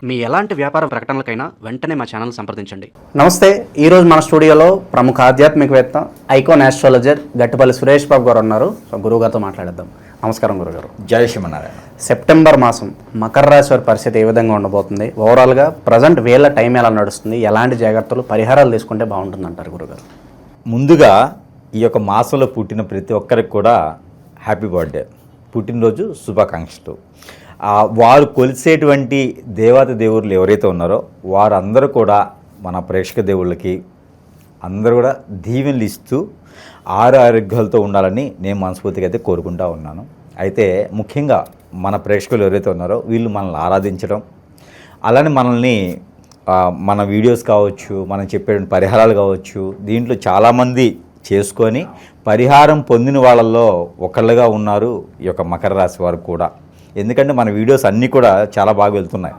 మీ ఎలాంటి వ్యాపార ప్రకటనలకైనా వెంటనే మా ఛానల్ సంప్రదించండి. నమస్తే. ఈరోజు మన స్టూడియోలో ప్రముఖ ఆధ్యాత్మికవేత్త ఐకాన్ ఆస్ట్రాలజర్ గట్టుపల్లి సురేష్ బాబు గారు ఉన్నారు. సో గురువుగారితో మాట్లాడేద్దాం. నమస్కారం గురుగారు. జై శ్రీమన్నారాయణ. సెప్టెంబర్ మాసం మకర రాశి వారి పరిస్థితి ఏ విధంగా ఉండబోతుంది? ఓవరాల్గా ప్రజెంట్ వీళ్ళ టైం ఎలా నడుస్తుంది? ఎలాంటి జాగ్రత్తలు పరిహారాలు తీసుకుంటే బాగుంటుంది అంటారు గురుగారు? ముందుగా ఈ యొక్క మాసంలో పుట్టిన ప్రతి ఒక్కరికి కూడా హ్యాపీ బర్త్డే, పుట్టినరోజు శుభాకాంక్షలు. వారు కొలిసేటువంటి దేవత దేవుళ్ళు ఎవరైతే ఉన్నారో వారందరూ కూడా మన ప్రేక్షక దేవుళ్ళకి అందరూ కూడా దీవెనలు ఇస్తూ ఆరోగ్యాలతో ఉండాలని నేను మనస్ఫూర్తిగా అయితే కోరుకుంటా ఉన్నాను. అయితే ముఖ్యంగా మన ప్రేక్షకులు ఎవరైతే ఉన్నారో వీళ్ళు మనల్ని ఆరాధించడం, అలానే మనల్ని మన వీడియోస్ కావచ్చు, మనం చెప్పే పరిహారాలు కావచ్చు, దీంట్లో చాలామంది చేసుకొని పరిహారం పొందిన వాళ్ళల్లో ఒకళ్ళుగా ఉన్నారు ఈ యొక్క మకర రాశి వారు కూడా. ఎందుకంటే మన వీడియోస్ అన్నీ కూడా చాలా బాగా వెళ్తున్నాయి.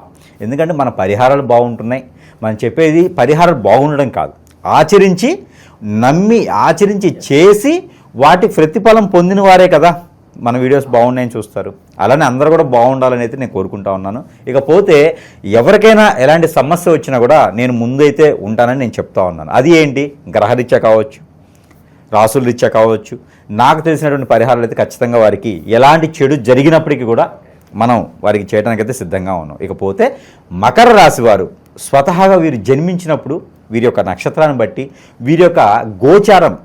ఎందుకంటే మన పరిహారాలు బాగుంటున్నాయి. మనం చెప్పేది పరిహారాలు బాగుండడం కాదు, ఆచరించి నమ్మి ఆచరించి చేసి వాటి ప్రతిఫలం పొందిన వారే కదా మన వీడియోస్ బాగున్నాయని చూస్తారు. అలానే అందరూ కూడా బాగుండాలని అయితే నేను కోరుకుంటా ఉన్నాను. ఇకపోతే ఎవరికైనా ఎలాంటి సమస్య వచ్చినా కూడా నేను ముందైతే ఉంటానని నేను చెప్తా ఉన్నాను. అది ఏంటి? గ్రహరీత్యా కావచ్చు, రాసుల రీత్యా కావచ్చు, నాకు తెలిసినటువంటి పరిహారాలు అయితే ఖచ్చితంగా వారికి ఎలాంటి చెడు జరిగినప్పటికీ కూడా మనం వారికి చేయడానికైతే సిద్ధంగా ఉన్నాం. ఇకపోతే మకర రాశి వారు స్వతహాగా వీరు జన్మించినప్పుడు వీరి యొక్క నక్షత్రాన్ని బట్టి వీరి యొక్క గోచారం,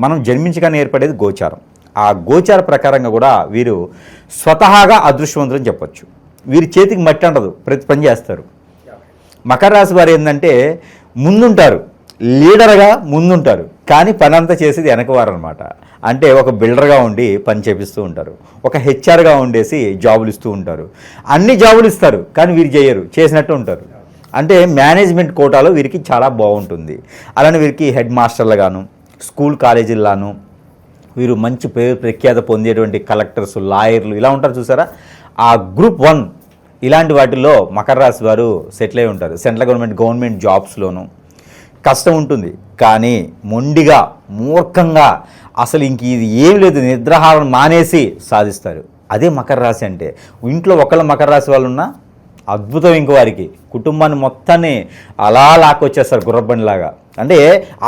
మనం జన్మించగానే ఏర్పడేది గోచారం, ఆ గోచార ప్రకారంగా కూడా వీరు స్వతహాగా అదృష్టవంతులని చెప్పొచ్చు. వీరి చేతికి మట్టి ఉండదు, ప్రతి పని చేస్తారు. మకర రాశి వారు ఏంటంటే ముందుంటారు, లీడర్గా ముందుంటారు, కానీ పని అంతా చేసేది వెనకవారు అనమాట. అంటే ఒక బిల్డర్గా ఉండి పని చేపిస్తూ ఉంటారు, ఒక హెచ్ఆర్గా ఉండేసి జాబులు ఇస్తూ ఉంటారు. అన్ని జాబులు ఇస్తారు కానీ వీరు చేయరు, చేసినట్టు ఉంటారు. అంటే మేనేజ్మెంట్ కోటాలో వీరికి చాలా బాగుంటుంది. అలానే వీరికి హెడ్ మాస్టర్లుగాను, స్కూల్ కాలేజీల్లాను వీరు మంచి పేరు ప్రఖ్యాత పొందేటువంటి కలెక్టర్స్, లాయర్లు ఇలా ఉంటారు చూసారా. ఆ గ్రూప్ 1 ఇలాంటి వాటిల్లో మకర రాశి వారు సెటిల్ అయి ఉంటారు. సెంట్రల్ గవర్నమెంట్ జాబ్స్లోనూ కష్టం ఉంటుంది, కానీ మొండిగా మూర్ఖంగా అసలు ఇంక ఇది ఏం లేదు నిద్రాహారం మానేసి సాధిస్తారు. అదే మకర రాశి అంటే. ఇంట్లో ఒకళ్ళ మకర రాశి వాళ్ళు ఉన్నా అద్భుతం. ఇంకో వారికి కుటుంబాన్ని మొత్తాన్ని అలా లాక్కొచ్చేస్తారు గుర్రబండిలాగా. అంటే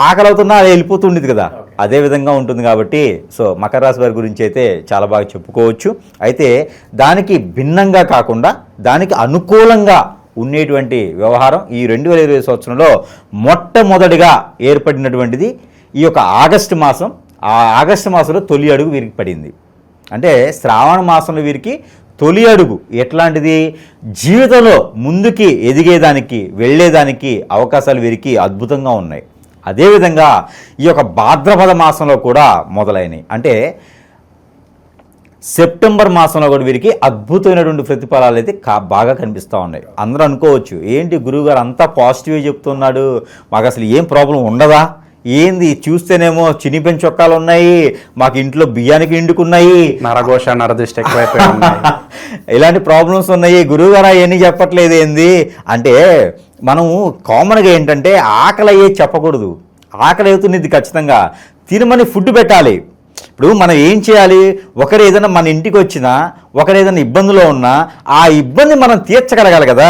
ఆకలి అవుతున్నా అది వెళ్ళిపోతుండేది కదా, అదే విధంగా ఉంటుంది. కాబట్టి సో మకర రాశి వారి గురించి అయితే చాలా బాగా చెప్పుకోవచ్చు. అయితే దానికి భిన్నంగా కాకుండా దానికి అనుకూలంగా ఉండేటువంటి వ్యవహారం ఈ 2020 సంవత్సరంలో మొట్టమొదటిగా ఏర్పడినటువంటిది ఈ యొక్క ఆగస్టు మాసం. ఆ ఆగస్టు మాసంలో తొలి అడుగు వీరికి పడింది. అంటే శ్రావణ మాసంలో వీరికి తొలి అడుగు ఎట్లాంటిది? జీవితంలో ముందుకి ఎదిగేదానికి వెళ్ళేదానికి అవకాశాలు వీరికి అద్భుతంగా ఉన్నాయి. అదేవిధంగా ఈ యొక్క భాద్రపద మాసంలో కూడా మొదలైనవి. అంటే సెప్టెంబర్ మాసంలో కూడా వీరికి అద్భుతమైనటువంటి ప్రతిఫలాలు అయితే బాగా కనిపిస్తూ ఉన్నాయి. అందరూ అనుకోవచ్చు, ఏంటి గురువుగారు అంతా పాజిటివ్గా చెప్తున్నాడు, మాకు అసలు ఏం ప్రాబ్లం ఉండదా ఏంది? చూస్తేనేమో చినిపెన్ చొక్కాలు ఉన్నాయి, మాకు ఇంట్లో బియ్యానికి ఇండుకున్నాయి, నరఘోష నరదృష్టి ఎక్కువైపోయి ఇలాంటి ప్రాబ్లమ్స్ ఉన్నాయి, గురువుగారు అవన్నీ చెప్పట్లేదు ఏంది అంటే, మనం కామన్గా ఏంటంటే ఆకలి అయ్యే చెప్పకూడదు. ఆకలి అవుతున్నది ఖచ్చితంగా తినమని ఫుడ్ పెట్టాలి. ఇప్పుడు మనం ఏం చేయాలి? ఒకరు ఏదైనా మన ఇంటికి వచ్చినా, ఒకరు ఏదైనా ఇబ్బందిలో ఉన్నా ఆ ఇబ్బంది మనం తీర్చగలగాలి కదా.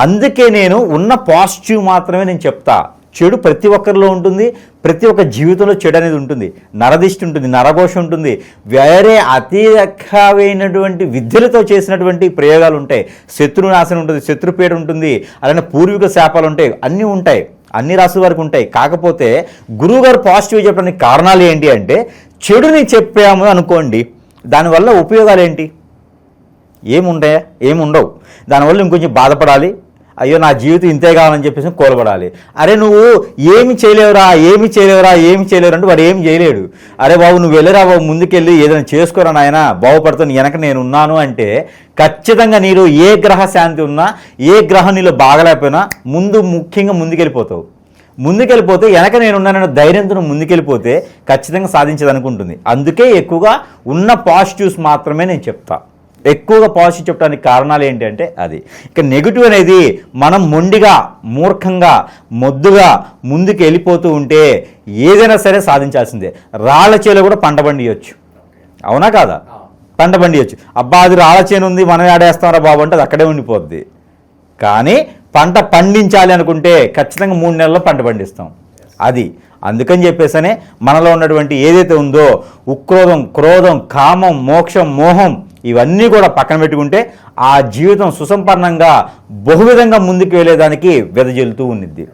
అందుకే నేను ఉన్న పాజిటివ్ మాత్రమే నేను చెప్తా. చెడు ప్రతి ఒక్కరిలో ఉంటుంది, ప్రతి ఒక్క జీవితంలో చెడు అనేది ఉంటుంది. నరదిష్టి ఉంటుంది, నరఘోష ఉంటుంది, వేరే అతీతమైనటువంటి విద్యలతో చేసినటువంటి ప్రయోగాలు ఉంటాయి, శత్రునాశనం ఉంటుంది, శత్రుపీడ ఉంటుంది, అలానే పూర్వీక శాపాలు ఉంటాయి, అన్నీ ఉంటాయి, అన్ని రాసుల వరకు ఉంటాయి. కాకపోతే గురువుగారు పాజిటివ్ చెప్పడానికి కారణాలు ఏంటి అంటే, చెడుని చెప్పాము అనుకోండి, దానివల్ల ఉపయోగాలు ఏంటి? ఏముంటాయా? ఏముండవు. దానివల్ల ఇంకొంచెం బాధపడాలి, అయ్యో నా జీవితం ఇంతే కావాలని చెప్పేసి కోలబడాలి. అరే నువ్వు ఏమి చేయలేవురా అంటే వాడు ఏం చేయలేడు. అరే బాబు నువ్వు వెళ్ళరా బాబు, ముందుకెళ్ళి ఏదైనా చేసుకోరా నాయన, బాగుపడుతుంది వెనక నేను ఉన్నాను అంటే ఖచ్చితంగా నీరు ఏ గ్రహ శాంతి ఉన్నా, ఏ గ్రహం నీలో బాగలేకపోయినా ముఖ్యంగా ముందుకెళ్ళిపోతావు. ముందుకెళ్ళిపోతే వెనక నేనున్నానన్న ధైర్యంతో ముందుకెళ్ళిపోతే ఖచ్చితంగా సాధించేదనుకుంటుంది. అందుకే ఎక్కువగా ఉన్న పాజిటివ్స్ మాత్రమే నేను చెప్తా. ఎక్కువగా పాజిటివ్ చెప్పడానికి కారణాలు ఏంటి అంటే అది. ఇక నెగిటివ్ అనేది మనం మొండిగా, మూర్ఖంగా, మొద్దుగా ముందుకు వెళ్ళిపోతూ ఉంటే ఏదైనా సరే సాధించాల్సిందే. రాళ్ల చేలో కూడా పంట పండియొచ్చు, అవునా కాదా? పంట పండియొచ్చు. అబ్బా అది రాళ్ల చేను ఉంది మనం ఆడేస్తాంరా బాబు అంటే అది అక్కడే ఉండిపోద్ది. కానీ పంట పండించాలి అనుకుంటే ఖచ్చితంగా 3 నెలల్లో పంట పండిస్తాం. అది అందుకని చెప్పేసనే మనలో ఉన్నటువంటి ఏదైతే ఉందో ఉక్రోధం, క్రోధం, కామం, మోక్షం, మోహం ఇవన్నీ కూడా పక్కన పెట్టుకుంటే ఆ జీవితం సుసంపన్నంగా బహువిధంగా ముందుకు వెళ్ళేదానికి వెదజల్లుతూ ఉన్నిద్ది.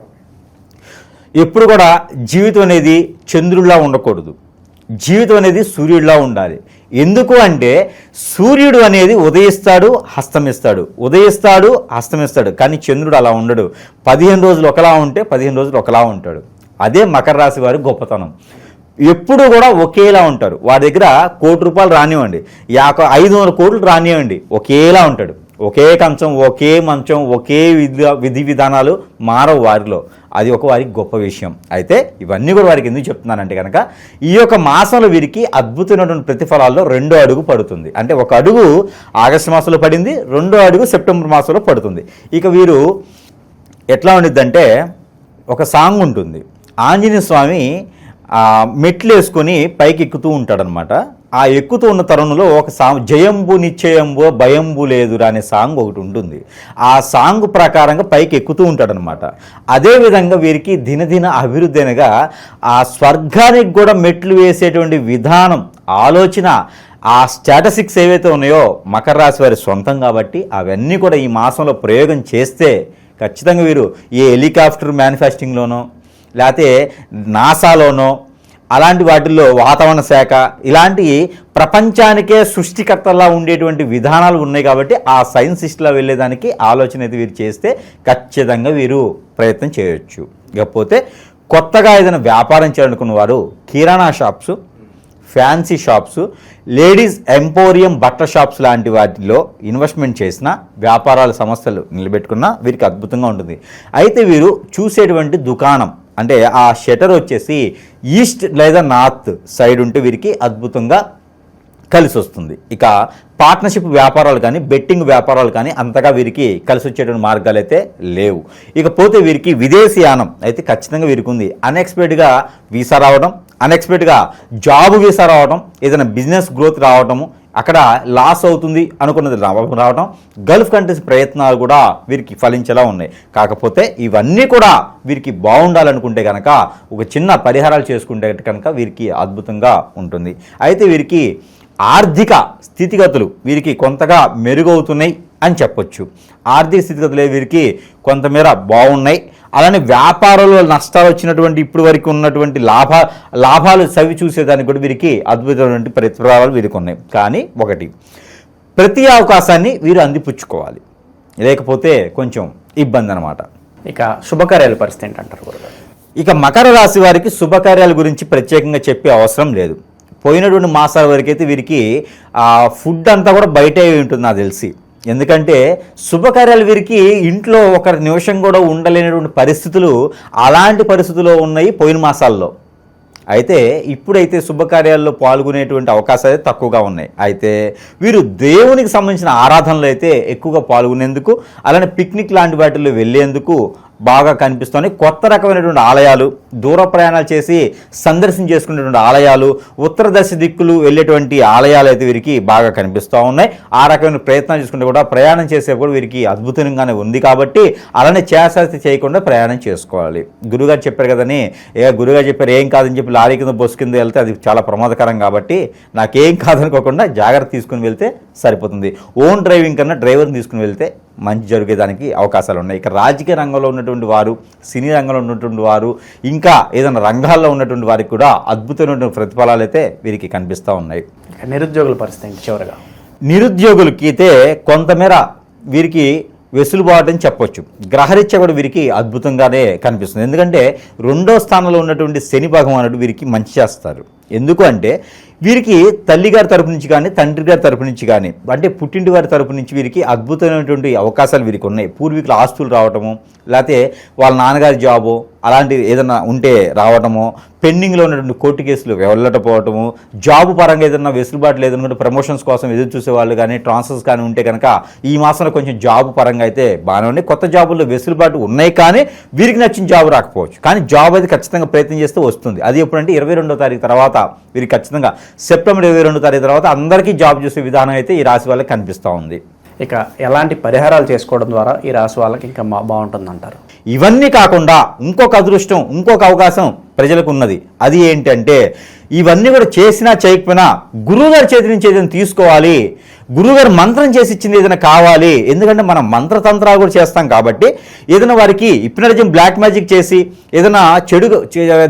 ఎప్పుడు కూడా జీవితం అనేది చంద్రుడిలా ఉండకూడదు, జీవితం అనేది సూర్యుడిలా ఉండాలి. ఎందుకు అంటే సూర్యుడు అనేది ఉదయిస్తాడు, అస్తమిస్తాడు, కానీ చంద్రుడు అలా ఉండడు. 15 రోజులు ఒకలా ఉంటే 15 రోజులు ఒకలా ఉంటాడు. అదే మకర రాశి వారి గొప్పతనం. ఎప్పుడు కూడా ఒకేలా ఉంటారు. వాడి దగ్గర ₹1,00,00,000 రానివ్వండి, 500 కోట్లు రానివ్వండి, ఒకేలా ఉంటాడు. ఒకే కంచం, ఒకే మంచం, ఒకే విధి విధానాలు మారవు వారిలో. అది ఒక వారికి గొప్ప విషయం. అయితే ఇవన్నీ కూడా వారికి ఎందుకు చెప్తున్నానంటే కనుక ఈ యొక్క మాసంలో వీరికి అద్భుతమైనటువంటి ప్రతిఫలాల్లో 2వ అడుగు పడుతుంది. అంటే 1 అడుగు ఆగస్టు మాసంలో పడింది, 2వ అడుగు సెప్టెంబర్ మాసంలో పడుతుంది. ఇక వీరు ఎట్లా ఉండిద్దంటే ఒక సాంగ్ ఉంటుంది, ఆంజనేయ స్వామి మెట్లు వేసుకొని పైకి ఎక్కుతూ ఉంటాడనమాట. ఆ ఎక్కుతూ ఉన్న తరుణంలో ఒక జయంబు నిశ్చయంబు భయంబు లేదురా అనే సాంగ్ ఒకటి ఉంటుంది. ఆ సాంగ్ ప్రకారంగా పైకి ఎక్కుతూ ఉంటాడనమాట. అదేవిధంగా వీరికి దినదిన అభివృద్ధి అనగా ఆ స్వర్గానికి కూడా మెట్లు వేసేటువంటి విధానం, ఆలోచన, ఆ స్టాటసిక్స్ ఏవైతే ఉన్నాయో మకర రాశి వారి సొంతం కాబట్టి అవన్నీ కూడా ఈ మాసంలో ప్రయోగం చేస్తే ఖచ్చితంగా వీరు ఏ హెలికాప్టర్ మ్యానుఫ్యాక్చరింగ్లోనో లేకపోతే నాసాలోనో అలాంటి వాటిల్లో వాతావరణ శాఖ ఇలాంటి ప్రపంచానికే సృష్టికర్తలా ఉండేటువంటి విధానాలు ఉన్నాయి కాబట్టి ఆ సైన్సిస్ట్లా వెళ్ళేదానికి ఆలోచన అయితే వీరు చేస్తే ఖచ్చితంగా వీరు ప్రయత్నం చేయొచ్చు. ఇకపోతే కొత్తగా ఏదైనా వ్యాపారం చేయాలనుకున్న వారు కిరాణా shops, fancy shops, ladies emporium బట్టల షాప్స్ లాంటి వాటిలో ఇన్వెస్ట్మెంట్ చేసిన వ్యాపారాల సంస్థలు నిలబెట్టుకున్న వీరికి అద్భుతంగా ఉంటుంది. అయితే వీరు చూసేటువంటి దుకాణం అంటే ఆ షటర్ వచ్చేసి ఈస్ట్ లేదా నార్త్ సైడ్ ఉంటే వీరికి అద్భుతంగా కలిసి వస్తుంది. ఇక పార్ట్నర్షిప్ వ్యాపారాలు కానీ బెట్టింగ్ వ్యాపారాలు కానీ అంతగా వీరికి కలిసి వచ్చేటువంటి మార్గాలు అయితే లేవు. ఇకపోతే వీరికి విదేశీయానం అయితే ఖచ్చితంగా వీరికి ఉంది. అన్ఎక్స్పెక్టెడ్గా వీసా రావడం, అన్ఎక్స్పెక్టెడ్గా జాబ్ వీసా రావడం, ఏదైనా బిజినెస్ గ్రోత్ రావడము, అక్కడ లాస్ అవుతుంది అనుకున్నది రావడం, గల్ఫ్ కంట్రీస్ ప్రయత్నాలు కూడా వీరికి ఫలించేలా ఉన్నాయి. కాకపోతే ఇవన్నీ కూడా వీరికి బాగుండాలనుకుంటే కనుక ఒక చిన్న పరిహారాలు చేసుకుంటే కనుక వీరికి అద్భుతంగా ఉంటుంది. అయితే వీరికి ఆర్థిక స్థితిగతులు వీరికి కొంతగా మెరుగవుతున్నాయి అని చెప్పొచ్చు. ఆర్థిక స్థితిగతులు వీరికి కొంతమేర బాగున్నాయి. అలానే వ్యాపారంలో నష్టాలు వచ్చినటువంటి ఇప్పుడు వరకు ఉన్నటువంటి లాభాలు సవి చూసేదానికి కూడా వీరికి అద్భుతమైనటువంటి ప్రతిఫలాలు వీరికి ఉన్నాయి. కానీ ఒకటి, ప్రతి అవకాశాన్ని వీరు అందిపుచ్చుకోవాలి, లేకపోతే కొంచెం ఇబ్బంది అనమాట. ఇక శుభకార్యాల పరిస్థితి ఏంటంటారు గురుగారు? ఇక మకర రాశి వారికి శుభకార్యాల గురించి ప్రత్యేకంగా చెప్పే అవసరం లేదు. పోయినటువంటి మాసాల వరకు అయితే వీరికి ఫుడ్ అంతా కూడా బయటే ఉంటుంది నాకు తెలిసి. ఎందుకంటే శుభకార్యాలు వీరికి ఇంట్లో ఒక నిమిషం కూడా ఉండలేనటువంటి పరిస్థితులు అలాంటి పరిస్థితుల్లో ఉన్నాయి పోయిన మాసాల్లో. అయితే ఇప్పుడైతే శుభకార్యాల్లో పాల్గొనేటువంటి అవకాశాలు తక్కువగా ఉన్నాయి. అయితే వీరు దేవునికి సంబంధించిన ఆరాధనలు అయితే ఎక్కువగా పాల్గొనేందుకు, అలానే పిక్నిక్ లాంటి వాటిల్లో వెళ్ళేందుకు బాగా కనిపిస్తున్నాయి. కొత్త రకమైనటువంటి ఆలయాలు, దూర ప్రయాణాలు చేసి సందర్శన చేసుకునేటువంటి ఆలయాలు, ఉత్తర దశ దిక్కులు వెళ్ళేటువంటి ఆలయాలు అయితే వీరికి బాగా కనిపిస్తూ ఉన్నాయి. ఆ రకమైన ప్రయత్నాలు చేసుకుంటే కూడా ప్రయాణం చేసే కూడా వీరికి అద్భుతంగానే ఉంది. కాబట్టి అలానే చేసేస్తే చేయకుండా ప్రయాణం చేసుకోవాలి. గురుగారు చెప్పారు కదని గురుగారు చెప్పారు ఏం కాదని చెప్పి లారీ కింద బస్సు కింద వెళ్తే అది చాలా ప్రమాదకరం. కాబట్టి నాకేం కాదనుకోకుండా జాగ్రత్త తీసుకుని వెళ్తే సరిపోతుంది. ఓన్ డ్రైవింగ్ కన్నా డ్రైవర్ని తీసుకుని వెళ్తే మంచి జరిగేదానికి అవకాశాలు ఉన్నాయి. ఇక రాజకీయ రంగంలో ఉన్నటువంటి వారు, సినీ రంగంలో ఉన్నటువంటి వారు, ఇంకా ఏదైనా రంగాల్లో ఉన్నటువంటి వారికి కూడా అద్భుతమైనటువంటి ప్రతిఫలాలు అయితే వీరికి కనిపిస్తూ ఉన్నాయి. నిరుద్యోగుల పరిస్థితి చివరిగా, నిరుద్యోగులకి అయితే కొంతమేర వీరికి వెసులుబాటు అని చెప్పొచ్చు. గ్రహరీత్యా కూడా వీరికి అద్భుతంగానే కనిపిస్తుంది. ఎందుకంటే 2వ స్థానంలో ఉన్నటువంటి శని భగవానుడు వీరికి మంచి చేస్తారు. ఎందుకు అంటే వీరికి తల్లిగారి తరపు నుంచి కానీ తండ్రి గారి తరపు నుంచి కానీ అంటే పుట్టింటి వారి తరపు నుంచి వీరికి అద్భుతమైనటువంటి అవకాశాలు వీరికి ఉన్నాయి. పూర్వీకుల ఆస్తులు రావటము, లేకపోతే వాళ్ళ నాన్నగారి జాబు అలాంటివి ఏదైనా ఉంటే రావటము, పెండింగ్లో ఉన్నటువంటి కోర్టు కేసులు వెళ్ళటపోవటము, జాబు పరంగా ఏదైనా వెసులుబాటు లేదనుకుంటే ప్రమోషన్స్ కోసం ఎదురు చూసే వాళ్ళు కానీ ట్రాన్స్ఫర్స్ కానీ ఉంటే కనుక ఈ మాసంలో కొంచెం జాబు పరంగా అయితే బాగానే ఉన్నాయి. కొత్త జాబుల్లో వెసులుబాటు ఉన్నాయి కానీ వీరికి నచ్చిన జాబు రాకపోవచ్చు. కానీ జాబ్ అయితే ఖచ్చితంగా ప్రయత్నం చేస్తే వస్తుంది. అది ఎప్పుడంటే 22వ తారీఖు తర్వాత వీరికి ఖచ్చితంగా సెప్టెంబర్ 22వ తారీఖు తర్వాత అందరికీ జాబ్ చూసే విధానం అయితే ఈ రాశి వాళ్ళకి కనిపిస్తూ ఉంది. ఇక ఎలాంటి పరిహారాలు చేసుకోవడం ద్వారా ఈ రాశి వాళ్ళకి ఇంకా బాగుంటుందంటారు? ఇవన్నీ కాకుండా ఇంకొక అదృష్టం, ఇంకొక అవకాశం ప్రజలకు ఉన్నది. అది ఏంటంటే ఇవన్నీ కూడా చేసినా చేయకపోయినా గురువుగారి చేతి నుంచి ఏదైనా తీసుకోవాలి, గురువుగారు మంత్రం చేసి ఇచ్చింది ఏదైనా కావాలి. ఎందుకంటే మనం మంత్రతంత్రాలు కూడా చేస్తాం కాబట్టి ఏదైనా వారికి హిప్నటిజం, బ్లాక్ మ్యాజిక్ చేసి ఏదైనా చెడు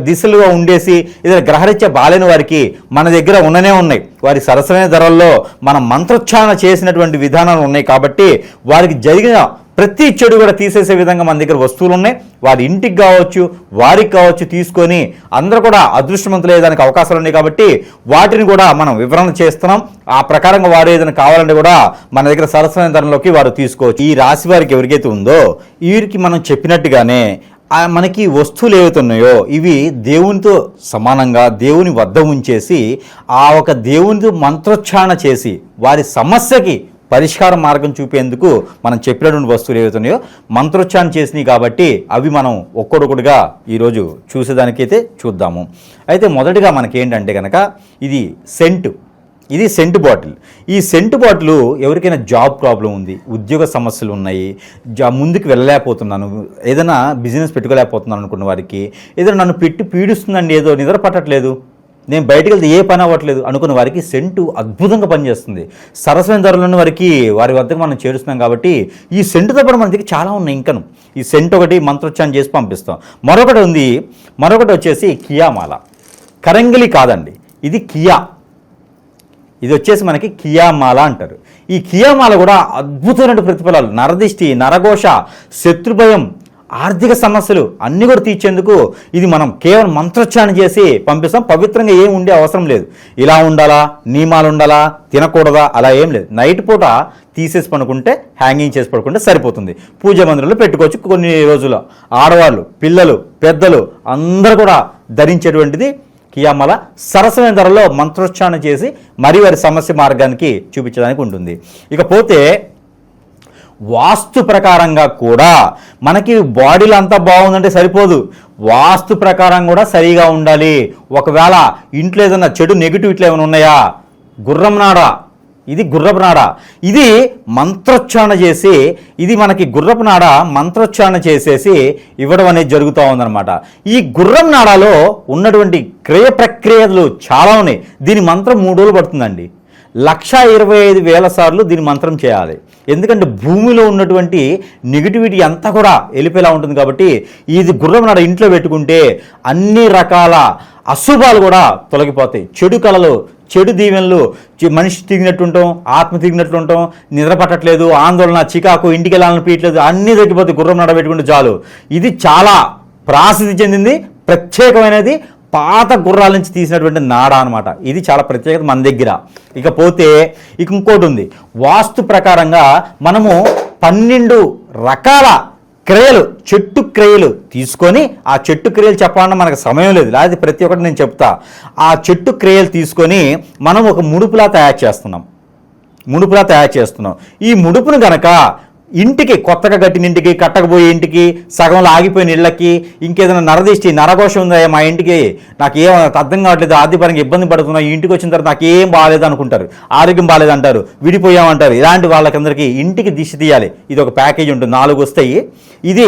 దిశలుగా ఉండేసి ఏదైనా గ్రహరీత్యా బాలేని వారికి మన దగ్గర ఉన్నాయి. వారి సరసమైన ధరల్లో మనం మంత్రోచ్చారణ చేసినటువంటి విధానాలు ఉన్నాయి కాబట్టి వారికి జరిగిన ప్రతి చెడు కూడా తీసేసే విధంగా మన దగ్గర వస్తువులు ఉన్నాయి. వారి ఇంటికి కావచ్చు, వారికి కావచ్చు తీసుకొని అందరూ కూడా అదృష్టవంతులయ్యేదానికి అవకాశాలు ఉన్నాయి కాబట్టి వాటిని కూడా మనం వివరణ చేస్తున్నాం. ఆ ప్రకారంగా వారు ఏదైనా కావాలంటే కూడా మన దగ్గర సరసమైన ధరలోకి వారు తీసుకోవచ్చు. ఈ రాశి వారికి ఎవరికైతే ఉందో వీరికి మనం చెప్పినట్టుగానే మనకి వస్తువులు ఏవైతే ఉన్నాయో ఇవి దేవునితో సమానంగా దేవుని వద్ద ఉంచేసి ఆ ఒక దేవునితో మంత్రోచ్చారణ చేసి వారి సమస్యకి పరిష్కార మార్గం చూపేందుకు మనం చెప్పినటువంటి వస్తువులు ఏవైతున్నాయో మంత్రోచ్చారణ చేసినాయి కాబట్టి అవి మనం ఒక్కొక్కటిగా ఈరోజు చూసేదానికైతే చూద్దాము. అయితే మొదటిగా మనకేంటంటే కనుక ఇది సెంటు బాటిల్. ఈ సెంటు బాటిల్ ఎవరికైనా జాబ్ ప్రాబ్లం ఉంది, ఉద్యోగ సమస్యలు ఉన్నాయి, ముందుకు వెళ్ళలేకపోతున్నాను, ఏదైనా బిజినెస్ పెట్టుకోలేకపోతున్నాను అనుకున్న వారికి, ఏదైనా నన్ను పెట్టి పీడిస్తుందండి, ఏదో నిద్ర పట్టట్లేదు, నేను బయటకు వెళ్తే ఏ పని అవ్వట్లేదు అనుకున్న వారికి సెంటు అద్భుతంగా పనిచేస్తుంది. సరసమైన ధరలను వారికి వారి వద్దకు మనం చేరుస్తున్నాం కాబట్టి ఈ సెంటుతో పాటు మన దగ్గర చాలా ఉన్నాయి. ఇంకను ఈ సెంటు ఒకటి మంత్రోచ్చారణ చేసి పంపిస్తాం. మరొకటి వచ్చేసి కియామాల. కరంగిలి కాదండి, ఇది కియా. ఇది వచ్చేసి మనకి కియామాల అంటారు. ఈ కియామాల కూడా అద్భుతమైన ప్రతిఫలాలు, నరదిష్టి, నరఘోష, శత్రుభయం, ఆర్థిక సమస్యలు అన్నీ కూడా తీర్చేందుకు ఇది మనం కేవలం మంత్రోచ్చారణ చేసి పంపిస్తాం. పవిత్రంగా ఏం ఉండే అవసరం లేదు. ఇలా ఉండాలా, నియమాలు ఉండాలా, తినకూడదా అలా ఏం లేదు. నైట్ పూట తీసేసి పడుకుంటే, హ్యాంగింగ్ చేసి పడుకుంటే సరిపోతుంది. పూజ మందిరంలో పెట్టుకోవచ్చు. కొన్ని రోజులు ఆడవాళ్ళు, పిల్లలు, పెద్దలు అందరూ కూడా ధరించేటువంటిది కియామాల. సరసమైన ధరలో మంత్రోచ్చారణ చేసి మరి వారి సమస్య మార్గానికి చూపించడానికి ఉంటుంది. ఇకపోతే వాస్తు ప్రకారంగా కూడా మనకి బాడీలో అంతా బాగుందంటే సరిపోదు, వాస్తు ప్రకారం కూడా సరిగా ఉండాలి. ఒకవేళ ఇంట్లో ఏదైనా చెడు నెగిటివ్ ఇట్లా ఏమైనా ఉన్నాయా, గుర్రం నాడ, ఇది గుర్రపు నాడ, ఇది మంత్రోచ్చారణ చేసి ఇది మనకి గుర్రపు నాడ మంత్రోచ్చారణ చేసేసి ఇవ్వడం అనేది జరుగుతూ ఉందన్నమాట. ఈ గుర్రం నాడాలో ఉన్నటువంటి క్రియ ప్రక్రియలు చాలా ఉన్నాయి. దీని మంత్రం 3 రోజులు పడుతుందండి. 1,25,000 సార్లు దీని మంత్రం చేయాలి. ఎందుకంటే భూమిలో ఉన్నటువంటి నెగిటివిటీ అంతా కూడా వెళ్ళిపోయేలా ఉంటుంది కాబట్టి ఇది గుర్రం నాడ ఇంట్లో పెట్టుకుంటే అన్ని రకాల అశుభాలు కూడా తొలగిపోతాయి. చెడు కళలు, చెడు దీవెనలు, మనిషి తిరిగినట్టుంటాం, ఆత్మ తిరిగినట్లుంటాం, నిద్ర పట్టట్లేదు, ఆందోళన, చికాకు, ఇంటికి వెళ్ళాలని పీయట్లేదు, అన్నీ తగ్గిపోతాయి గుర్రం నాడ పెట్టుకుంటే చాలు. ఇది చాలా ప్రాసిద్ధి చెందింది, ప్రత్యేకమైనది, పాత గుర్రాల నుంచి తీసినటువంటి నాడ అనమాట. ఇది చాలా ప్రత్యేకత మన దగ్గర. ఇకపోతే ఇంకోటి ఉంది. వాస్తు ప్రకారంగా మనము 12 రకాల క్రియలు, చెట్టు క్రియలు తీసుకొని ఆ చెట్టు క్రియలు చెప్పాలన్నా మనకు సమయం లేదు, లేదా ప్రతి ఒక్కటి నేను చెప్తా. ఆ చెట్టు క్రియలు తీసుకొని మనం ఒక ముడుపులా తయారు చేస్తున్నాం. ఈ ముడుపును గనక ఇంటికి, కొత్తగా కట్టిన ఇంటికి, కట్టకపోయే ఇంటికి, సగంలో ఆగిపోయిన ఇళ్ళకి, ఇంకేదైనా నరదిష్టి, నరఘోషం ఉందా మా ఇంటికి, నాకు ఏం అర్థం కావట్లేదు, ఆర్థికపరంగా ఇబ్బంది పడుతున్నా, ఈ ఇంటికి వచ్చిన తర్వాత నాకు ఏం బాగాలేదు అనుకుంటారు, ఆరోగ్యం బాగాలేదంటారు, విడిపోయామంటారు, ఇలాంటి వాళ్ళకందరికీ ఇంటికి దిష్టి తీయాలి. ఇది ఒక ప్యాకేజ్ ఉంటుంది, 4 వస్తాయి. ఇది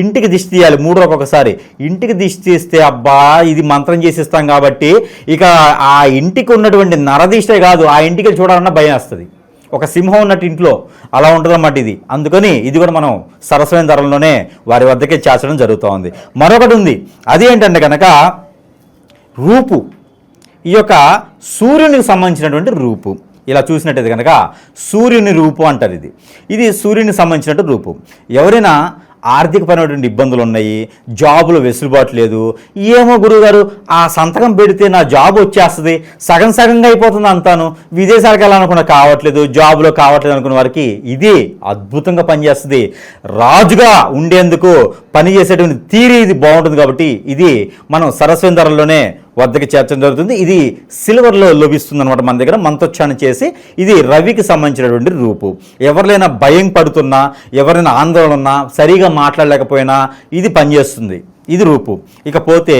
ఇంటికి దిష్టి తీయాలి 3 రోజులకు ఒకసారి. ఇంటికి దిష్టి తీస్తే అబ్బా ఇది మంత్రం చేసిస్తాం కాబట్టి ఇక ఆ ఇంటికి ఉన్నటువంటి నరదిష్టే కాదు, ఆ ఇంటికి చూడాలన్నా భయం వస్తుంది. ఒక సింహం ఉన్నట్టు ఇంట్లో అలా ఉంటుందన్నమాట ఇది. అందుకని ఇది కూడా మనం సరసమైన ధరల్లోనే వారి వద్దకే చేర్చడం జరుగుతూ ఉంది. మరొకటి ఉంది, అది ఏంటంటే కనుక రూపు. ఈ యొక్క సూర్యునికి సంబంధించినటువంటి రూపు. ఇలా చూసినట్టయితే కనుక సూర్యుని రూపు అంటారు. ఇది సూర్యునికి సంబంధించినట్టు రూపు. ఎవరైనా ఆర్థికపరమైనటువంటి ఇబ్బందులు ఉన్నాయి, జాబులో వెసులుబాటు లేదు, ఏమో గురువుగారు ఆ సంతకం పెడితే నా జాబ్ వచ్చేస్తుంది, సగంగా అయిపోతుంది అంతాను, విదేశాలకు వెళ్ళాలనుకున్నా కావట్లేదు, జాబులో కావట్లేదు అనుకున్న వారికి ఇది అద్భుతంగా పనిచేస్తుంది. రాజుగా ఉండేందుకు పనిచేసేటువంటి తీరి ఇది బాగుంటుంది కాబట్టి ఇది మనం సరస్వతి ధరల్లోనే వద్దకి చేర్చడం జరుగుతుంది. ఇది సిల్వర్లో లభిస్తుంది అనమాట మన దగ్గర. మంత్రోచ్చారణ చేసి ఇది రవికి సంబంధించినటువంటి రూపు. ఎవరినైనా భయం పడుతున్నా, ఎవరైనా ఆందోళన ఉన్నా, సరిగా మాట్లాడలేకపోయినా ఇది పనిచేస్తుంది, ఇది రూపు. ఇకపోతే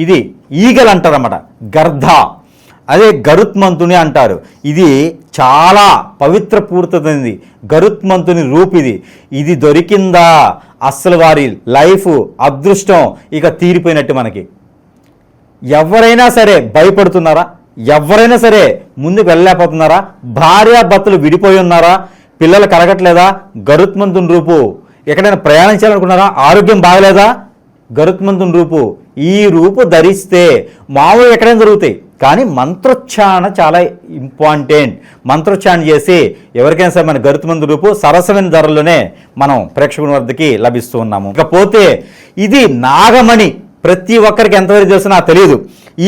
ఇది ఈగలు అంటారన్నమాట, గర్ధ. అదే గరుత్మంతుని అంటారు. ఇది చాలా పవిత్ర పూర్తయింది. గరుత్మంతుని రూపు ఇది దొరికిందా అస్సలు వారి లైఫ్ అదృష్టం ఇక తీరిపోయినట్టు. మనకి ఎవరైనా సరే భయపడుతున్నారా? ఎవరైనా సరే ముందుకు వెళ్ళలేకపోతున్నారా? భార్యాభర్తలు విడిపోయి ఉన్నారా? పిల్లలు కలగట్లేదా? గరుత్మంతుని రూపు. ఎక్కడైనా ప్రయాణించాలనుకున్నారా? ఆరోగ్యం బాగలేదా? గరుత్మంతుని రూపు. ఈ రూపు ధరిస్తే మామూలు ఎక్కడైనా జరుగుతాయి, కానీ మంత్రోచ్చారణ చాలా ఇంపార్టెంట్. మంత్రోచ్చారణ చేసి ఎవరికైనా సరే మన గరుత్మంతుని రూపు సరసమైన ధరలోనే మనం ప్రేక్షకుల వద్దకి లభిస్తూ ఉన్నాము. ఇకపోతే ఇది నాగమణి. ప్రతి ఒక్కరికి ఎంతవరకు తెలుసు నాకు తెలియదు.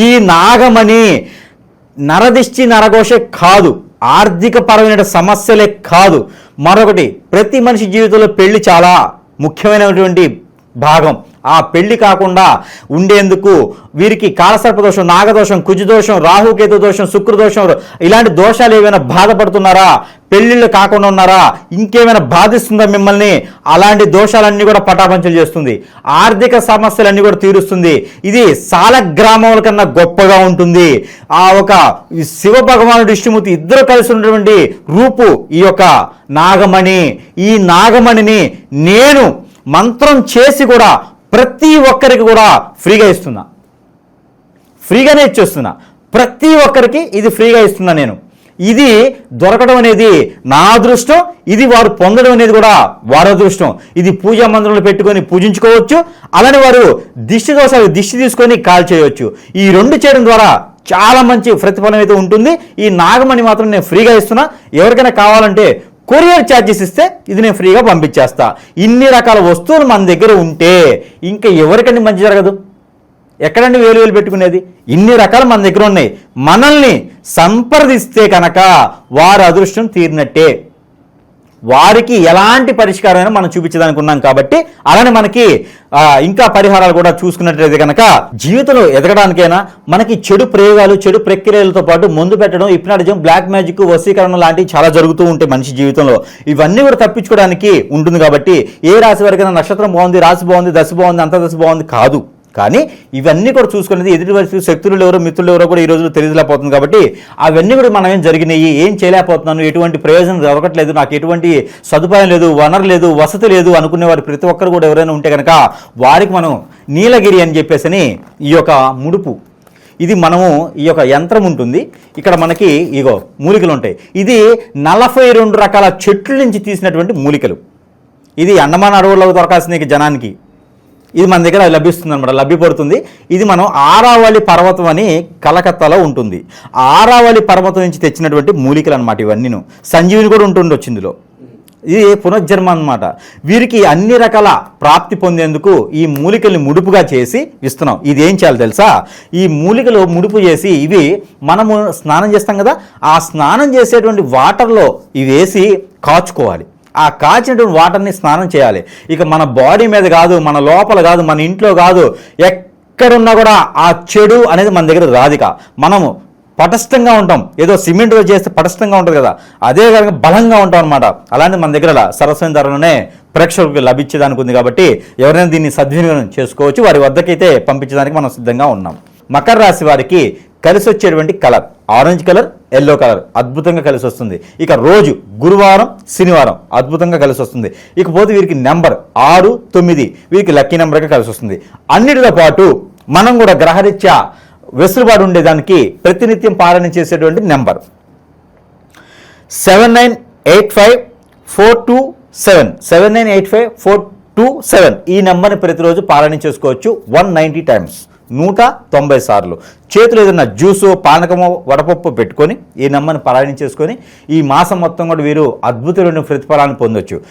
ఈ నాగమణి నరదిష్టి నరఘోషే కాదు, ఆర్థిక పరమైన సమస్యలే కాదు, మరొకటి ప్రతి మనిషి జీవితంలో పెళ్లి చాలా ముఖ్యమైనటువంటి భాగం. ఆ పెళ్లి కాకుండా ఉండేందుకు వీరికి కాలసర్పదోషం, నాగదోషం, కుజదోషం, రాహుకేతు దోషం, శుక్రదోషం ఇలాంటి దోషాలు ఏమైనా బాధపడుతున్నారా? పెళ్లిళ్ళు కాకుండా ఉన్నారా? ఇంకేమైనా బాధిస్తుందా మిమ్మల్ని? అలాంటి దోషాలన్నీ కూడా పటాపంచలు చేస్తుంది. ఆర్థిక సమస్యలన్నీ కూడా తీరుస్తుంది. ఇది సాలగ్రామముల కన్నా గొప్పగా ఉంటుంది. ఆ ఒక శివ భగవానుడు విష్ణుమూర్తి ఇద్దరు కలిసి ఉన్నటువంటి రూపు ఈ యొక్క నాగమణి. ఈ నాగమణిని నేను మంత్రం చేసి కూడా ప్రతి ఒక్కరికి కూడా ఫ్రీగా ఇస్తున్నా. ఫ్రీగానే ఇచ్చేస్తున్నా. ప్రతి ఒక్కరికి ఇది ఫ్రీగా ఇస్తున్నా నేను. ఇది దొరకడం అనేది నా అదృష్టం. ఇది వారు పొందడం అనేది కూడా వారి అదృష్టం. ఇది పూజా మందిరంలో పెట్టుకొని పూజించుకోవచ్చు. అలానే వారు దిష్టి దోషాలు దిష్టి తీసుకొని కాల్ చేయవచ్చు. ఈ రెండు చేయడం ద్వారా చాలా మంచి ప్రతిఫలం అయితే ఉంటుంది. ఈ నాగమణి మాత్రం నేను ఫ్రీగా ఇస్తున్నా. ఎవరికైనా కావాలంటే కొరియర్ ఛార్జెస్ ఇస్తే ఇది నేను ఫ్రీగా పంపించేస్తా. ఇన్ని రకాల వస్తువులు మన దగ్గర ఉంటే ఇంకా ఎవరికండి మంచి జరగదు? ఎక్కడండి వేలు పెట్టుకునేది? ఇన్ని రకాలు మన దగ్గర ఉన్నాయి. మనల్ని సంప్రదిస్తే కనుక వారి అదృష్టం తీరినట్టే. వారికి ఎలాంటి పరిష్కారమైనా మనం చూపించడానికి ఉన్నాం కాబట్టి అలానే మనకి ఇంకా పరిహారాలు కూడా చూసుకున్నట్లయితే కనుక జీవితంలో ఎదగడానికైనా మనకి చెడు ప్రయోగాలు, చెడు ప్రక్రియలతో పాటు ముందు పెట్టడం, హిప్నాటిజం, బ్లాక్ మ్యాజిక్, వశీకరణ లాంటివి చాలా జరుగుతూ ఉంటాయి మనిషి జీవితంలో. ఇవన్నీ కూడా తప్పించుకోవడానికి ఉంటుంది. కాబట్టి ఏ రాశి వరకైనా నక్షత్రం బాగుంది, రాశి బాగుంది, దశ బాగుంది, అంత దశ బాగుంది కాదు. కానీ ఇవన్నీ కూడా చూసుకునేది ఎదుటి వరకు శక్తులు ఎవరో మిత్రులు ఎవరో కూడా ఈ రోజులో తెలియలేకపోతుంది. కాబట్టి అవన్నీ కూడా మనం ఏం జరిగినాయి, ఏం చేయలేకపోతున్నాను, ఎటువంటి ప్రయోజనం దొరకట్లేదు, నాకు ఎటువంటి సదుపాయం లేదు, వనరు లేదు, వసతి లేదు అనుకునే వారు ప్రతి ఒక్కరు కూడా ఎవరైనా ఉంటే కనుక వారికి మనం నీలగిరి అని చెప్పేసి ఈ యొక్క ముడుపు, ఇది మనము ఈ యొక్క యంత్రం ఉంటుంది. ఇక్కడ మనకి ఇగో మూలికలు ఉంటాయి. ఇది 42 రకాల చెట్ల నుంచి తీసినటువంటి మూలికలు. ఇది అండమాన్ అడవుల్లో దొరకాల్సిన జనానికి ఇది మన దగ్గర లభిస్తుంది అనమాట, లభ్యపడుతుంది. ఇది మనం ఆరావళి పర్వతం అని కలకత్తాలో ఉంటుంది. ఆరావళి పర్వతం నుంచి తెచ్చినటువంటి మూలికలు అనమాట ఇవన్నీను. సంజీవిని కూడా ఉంటుండొచ్చు ఇందులో. ఇది పునర్జన్మ అనమాట. వీరికి అన్ని రకాల ప్రాప్తి పొందేందుకు ఈ మూలికల్ని ముడుపుగా చేసి ఇస్తున్నాం. ఇది ఏం చేయాలి తెలుసా? ఈ మూలికలు ముడుపు చేసి ఇవి మనము స్నానం చేస్తాం కదా, ఆ స్నానం చేసేటువంటి వాటర్లో ఇవి వేసి కాచుకోవాలి. ఆ కాచినటువంటి వాటర్ని స్నానం చేయాలి. ఇక మన బాడీ మీద కాదు, మన లోపల కాదు, మన ఇంట్లో కాదు, ఎక్కడున్నా కూడా ఆ చెడు అనేది మన దగ్గర రాదిక. మనము పటిష్టంగా ఉంటాం. ఏదో సిమెంట్ చేస్తే పటిష్టంగా ఉంటుంది కదా, అదే కనుక బలంగా ఉంటాం అనమాట. అలాంటి మన దగ్గర సరస్వతి ధరలోనే ప్రేక్షకులకు లభించేదానికి ఉంది. కాబట్టి ఎవరైనా దీన్ని సద్వినియోగం చేసుకోవచ్చు. వారి వద్దకైతే పంపించడానికి మనం సిద్ధంగా ఉన్నాం. మకర రాశి వారికి కలిసి వచ్చేటువంటి colour orange colour, yellow colour అద్భుతంగా కలిసి వస్తుంది. ఇక రోజు గురువారం, శనివారం అద్భుతంగా కలిసి వస్తుంది. ఇకపోతే వీరికి నెంబర్ 6, 9 వీరికి లక్కీ నెంబర్గా కలిసి వస్తుంది. అన్నిటితో పాటు మనం కూడా గ్రహరీత్యా వెసులుబాటు ఉండేదానికి ప్రతినిత్యం పాలన చేసేటువంటి నెంబర్ 79854227 79854227 ఈ నెంబర్ని ప్రతిరోజు పాలన చేసుకోవచ్చు 190 టైమ్స్, 190 సార్లు. చేతులు ఏదైనా జ్యూసు, పానకమో, వడపప్పు పెట్టుకొని ఈ నెంబర్ని పారాయణ చేసుకొని ఈ మాసం మొత్తం కూడా వీరు అద్భుతమైన ప్రతిఫలాన్ని పొందొచ్చు.